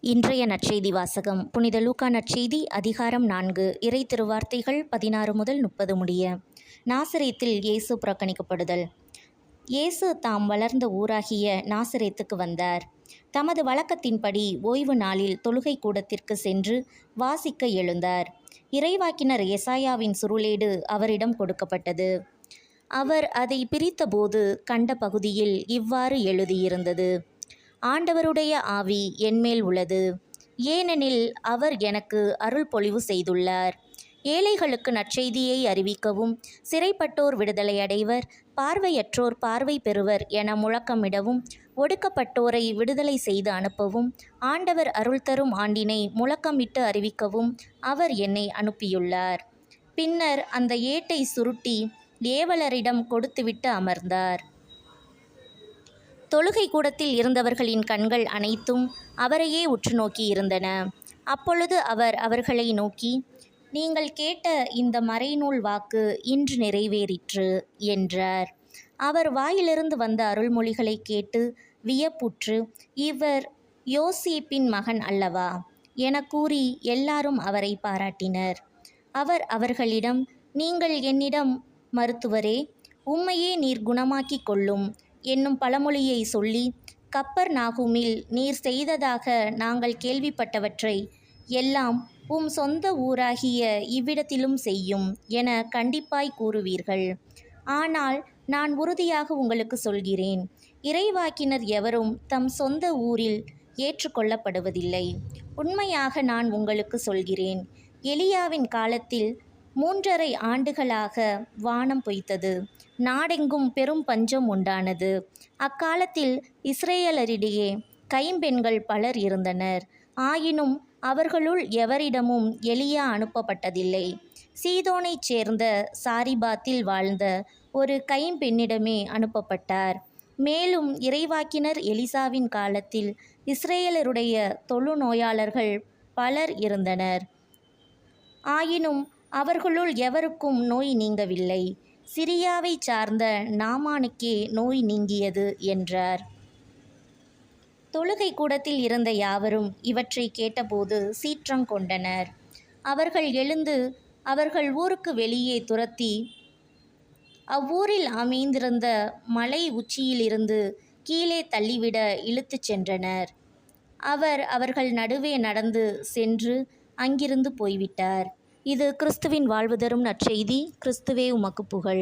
இன்றைய நற்செய்தி வாசகம் புனித லூக்கா நற்செய்தி அதிகாரம் 4 இறை திருவார்த்தைகள் 16 முதல் 30 முடிய. நாசரேத்தில் இயேசு புறக்கணிக்கப்படுதல். இயேசு தாம் வளர்ந்த ஊராகிய நாசரேத்துக்கு வந்தார். தமது வழக்கத்தின்படி ஓய்வு நாளில் தொழுகை கூடத்திற்கு சென்று வாசிக்க எழுந்தார். இறைவாக்கினர் ஏசாயாவின் சுருளேடு அவரிடம் கொடுக்கப்பட்டது. அவர் அதை பிரித்தபோது கண்ட பகுதியில் இவ்வாறு எழுதியிருந்தது: ஆண்டவருடைய ஆவி என்மேல் உள்ளது, ஏனெனில் அவர் எனக்கு அருள் பொழிவு செய்துள்ளார். ஏழைகளுக்கு நற்செய்தியை அறிவிக்கவும், சிறைப்பட்டோர் விடுதலை அடைவர், பார்வையற்றோர் பார்வை பெறுவர் என முழக்கமிடவும், ஒடுக்கப்பட்டோரை விடுதலை செய்து அனுப்பவும், ஆண்டவர் அருள் தரும் ஆண்டினை முழக்கமிட்டு அறிவிக்கவும் அவர் என்னை அனுப்பியுள்ளார். பின்னர் அந்த ஏட்டை சுருட்டி ஏவலரிடம் கொடுத்துவிட்டு அமர்ந்தார். தொழுகை கூடத்தில் இருந்தவர்களின் கண்கள் அனைத்தும் அவரையே உற்று நோக்கி இருந்தன. அப்பொழுது அவர் அவர்களை நோக்கி, நீங்கள் கேட்ட இந்த மறைநூல் வாக்கு இன்று நிறைவேறிற்று என்றார். அவர் வாயிலிருந்து வந்த அருள்மொழிகளை கேட்டு வியப்புற்று, இவர் யோசேப்பின் மகன் அல்லவா என கூறி எல்லாரும் அவரை பாராட்டினர். அவர் அவர்களிடம், நீங்கள் என்னிடம், மருத்துவரே, உம்மையே நீர் குணமாக்கிக் கொள்ளும் என்னும் பழமொழியை சொல்லி, கப்பர்நாகூமில் நீர் செய்ததாக நாங்கள் கேள்விப்பட்டவற்றை எல்லாம் உம் சொந்த ஊராகிய இவ்விடத்திலும் செய்யும் என கண்டிப்பாய் கூறுவீர்கள். ஆனால் நான் உறுதியாக உங்களுக்கு சொல்கிறேன், இறைவாக்கினர் எவரும் தம் சொந்த ஊரில் ஏற்றுக்கொள்ளப்படுவதில்லை. உண்மையாக நான் உங்களுக்கு சொல்கிறேன், எலியாவின் காலத்தில் 3½ ஆண்டுகளாக வானம் பொய்த்தது, நாடெங்கும் பெரும் பஞ்சம் உண்டானது. அக்காலத்தில் இஸ்ரேலரிடையே கைம்பெண்கள் பலர் இருந்தனர். ஆயினும் அவர்களுள் எவரிடமும் எலியா அனுப்பப்பட்டதில்லை. சீதோனைச் சேர்ந்த சாரிபாத்தில் வாழ்ந்த ஒரு கைம்பெண்ணிடமே அனுப்பப்பட்டார். மேலும் இறைவாக்கினர் எலிசாவின் காலத்தில் இஸ்ரேலருடைய தொழுநோயாளர்கள் பலர் இருந்தனர். ஆயினும் அவர்களுள் எவருக்கும் நோய் நீங்கவில்லை. சிரியாவை சார்ந்த நாமானுக்கே நோய் நீங்கியது என்றார். தொழுகை கூடத்தில் இருந்த யாவரும் இவற்றை கேட்டபோது சீற்றம் கொண்டனர். அவர்கள் எழுந்து அவர்கள் ஊருக்கு வெளியே துரத்தி அவ்வூரில் அமைந்திருந்த மலை உச்சியிலிருந்து கீழே தள்ளிவிட இழுத்துச் சென்றனர். அவர் அவர்கள் நடுவே நடந்து சென்று அங்கிருந்து போய்விட்டார். இது கிறிஸ்துவின் வாழ்வு தரும் நற்செய்தி. கிறிஸ்துவே உமக்கு புகழ்.